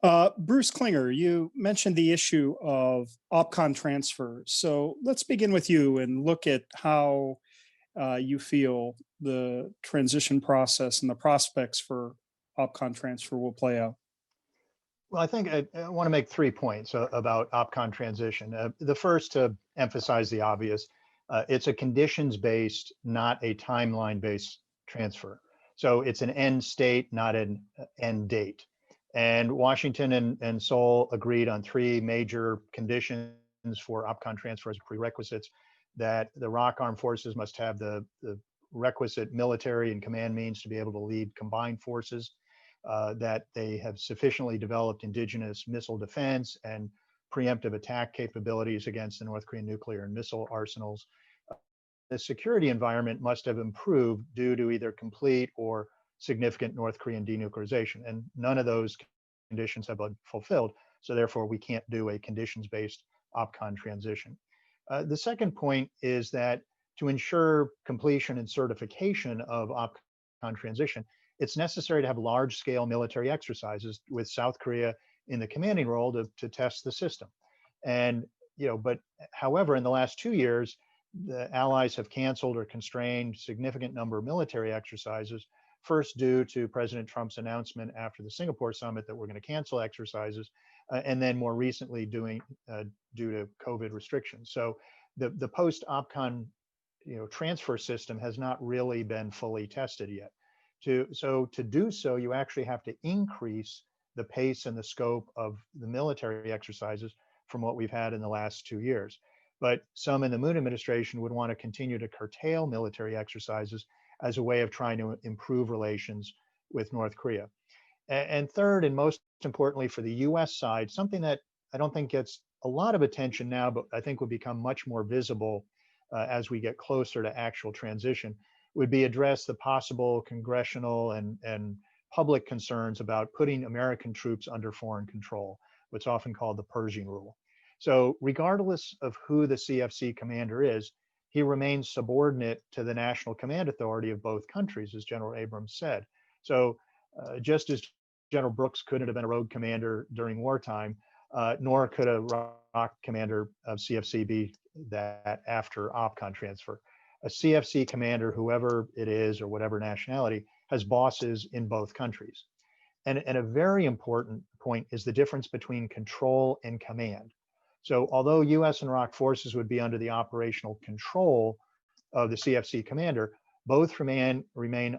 Bruce Klinger, you mentioned the issue of OPCON transfer. So let's begin with you and look at how you feel the transition process and the prospects for OPCON transfer will play out. Well, I think I want to make 3 points about OPCON transition. The first, to emphasize the obvious, it's a conditions-based, not a timeline-based transfer. So it's an end state, not an end date. And Washington and Seoul agreed on 3 major conditions for OPCON transfer as prerequisites: that the ROK armed forces must have the requisite military and command means to be able to lead combined forces, that they have sufficiently developed indigenous missile defense and preemptive attack capabilities against the North Korean nuclear and missile arsenals. The security environment must have improved due to either complete or significant North Korean denuclearization, and none of those conditions have been fulfilled. So therefore, we can't do a conditions-based OPCON transition. The second point is that to ensure completion and certification of OPCON transition, it's necessary to have large-scale military exercises with South Korea in the commanding role to test the system. And but however, in the last 2 years, the Allies have canceled or constrained significant number of military exercises. First, due to President Trump's announcement after the Singapore summit that we're going to cancel exercises, and then more recently due to COVID restrictions. So the post-OPCON transfer system has not really been fully tested yet. To do so, you actually have to increase the pace and the scope of the military exercises from what we've had in the last 2 years. But some in the Moon administration would want to continue to curtail military exercises as a way of trying to improve relations with North Korea. And third, and most importantly for the US side, something that I don't think gets a lot of attention now, but I think will become much more visible as we get closer to actual transition, would be address the possible congressional and public concerns about putting American troops under foreign control, what's often called the Pershing Rule. So regardless of who the CFC commander is, he remains subordinate to the national command authority of both countries, as General Abrams said. So just as General Brooks couldn't have been a rogue commander during wartime, nor could a ROK commander of CFC be that after OPCON transfer. A CFC commander, whoever it is or whatever nationality, has bosses in both countries. And a very important point is the difference between control and command. So although US and ROK forces would be under the operational control of the CFC commander, both remain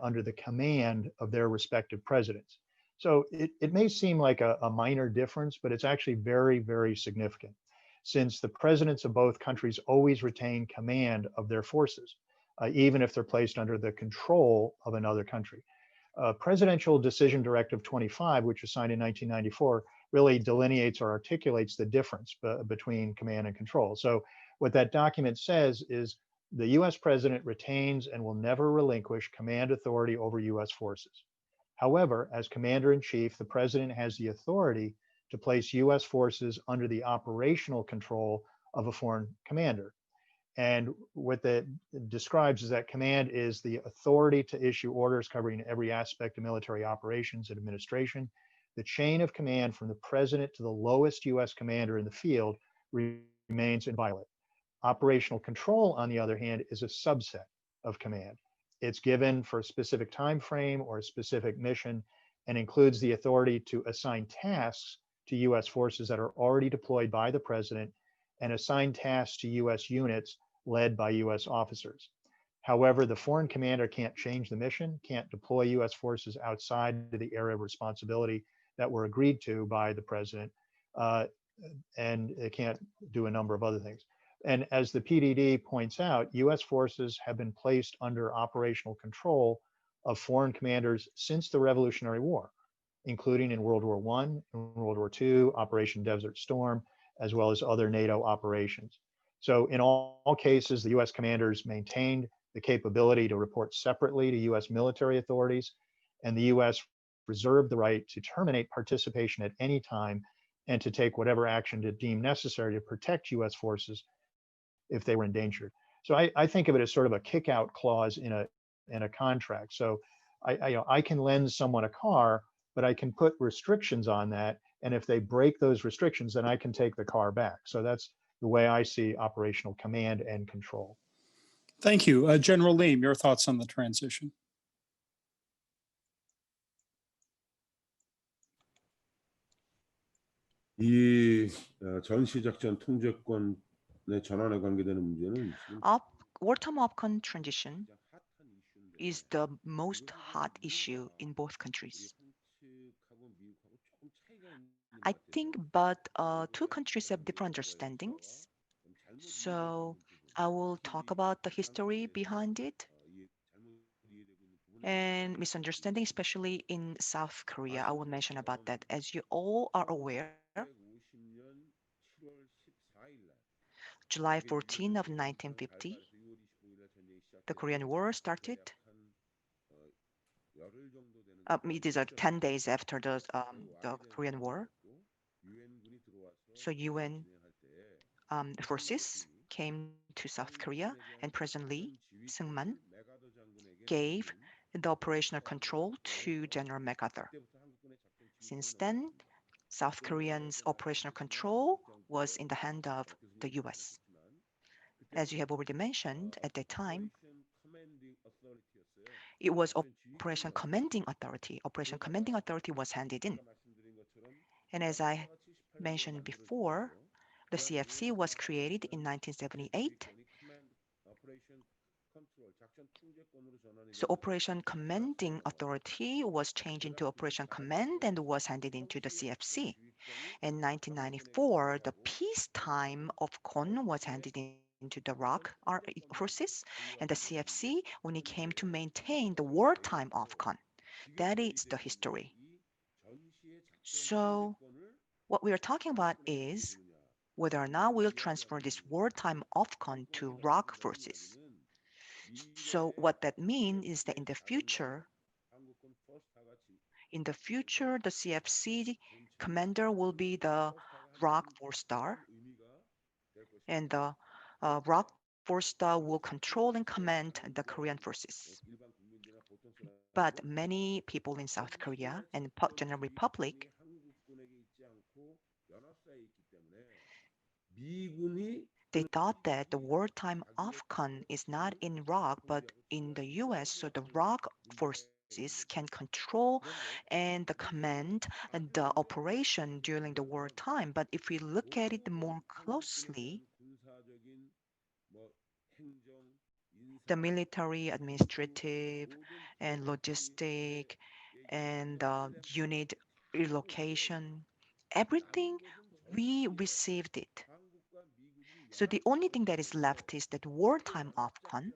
under the command of their respective presidents. So it may seem like a minor difference, but it's actually very, very significant, since the presidents of both countries always retain command of their forces, even if they're placed under the control of another country. Presidential Decision Directive 25, which was signed in 1994, really delineates or articulates the difference between command and control. So what that document says is the US president retains and will never relinquish command authority over US forces. However, as commander-in-chief, the president has the authority to place US forces under the operational control of a foreign commander. And what that describes is that command is the authority to issue orders covering every aspect of military operations and administration. The chain of command from the president to the lowest US commander in the field remains inviolate. Operational control, on the other hand, is a subset of command. It's given for a specific time frame or a specific mission, and includes the authority to assign tasks to US forces that are already deployed by the president and assign tasks to US units led by US officers. However, the foreign commander can't change the mission, can't deploy US forces outside of the area of responsibility that were agreed to by the president, and it can't do a number of other things. And as the PDD points out, US forces have been placed under operational control of foreign commanders since the Revolutionary War, including in World War I, and World War II, Operation Desert Storm, as well as other NATO operations. So in all cases, the US commanders maintained the capability to report separately to US military authorities, and the US reserved the right to terminate participation at any time and to take whatever action it deemed necessary to protect US forces if they were endangered. So I think of it as sort of a kick-out clause in a contract. So I can lend someone a car, but I can put restrictions on that And if they break those restrictions, then I can take the car back. So that's the way I see operational command and control. Thank you. General Leem, your thoughts on the transition? 이 전시작전 통제권의 전환에 관계되는 문제는 지금 Wartime OPCON transition is the most hot issue in both countries. I think, but two countries have different understandings. So I will talk about the history behind it and misunderstanding, especially in South Korea. I will mention about that. As you all are aware, July 14 of 1950, the Korean War started. It is like 10 days after the Korean War. So UN forces came to South Korea, and President Lee Seung-man gave the operational control to General MacArthur. Since then, South Korean's operational control was in the hand of the US. As you have already mentioned, at that time, it was Operation Commanding Authority. Operation Commanding Authority was handed in. And as I mentioned before, the CFC was created in 1978. So Operation Commanding Authority was changed into Operation Command and was handed into the CFC. In 1994, the peacetime OPCON was handed into the ROK forces, and the CFC only came to maintain the wartime OPCON. That is the history. So what we are talking about is whether or not we'll transfer this wartime OPCON to ROK forces. So what that means is that in the future, the CFC commander will be the ROK 4-star, and the ROK 4-star will control and command the Korean forces. But many people in South Korea and General Republic, they thought that the wartime OPCON is not in ROK, but in the US, so the ROK forces can control and command the operation during the wartime. But if we look at it more closely, the military, administrative, and logistic, and unit relocation, everything, we received it. So the only thing that is left is that wartime OPCON,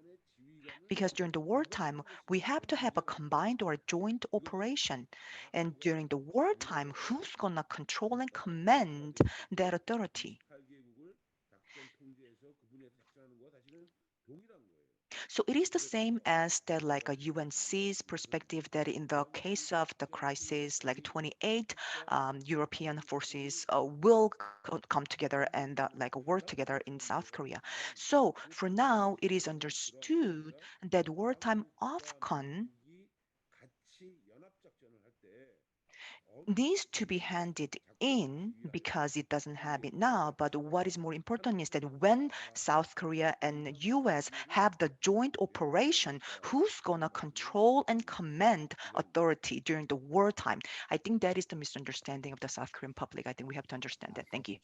because during the wartime, we have to have a combined or a joint operation. And during the wartime, who's gonna control and command that authority? So it is the same as that, like a UNC's perspective, that in the case of the crisis, like 28 European forces will come together and like work together in South Korea. So for now, it is understood that wartime OPCON needs to be handed in because it doesn't have it now. But what is more important is that when South Korea and US have the joint operation, who's gonna control and command authority during the wartime? I think that is the misunderstanding of the South Korean public. I think we have to understand that. Thank you.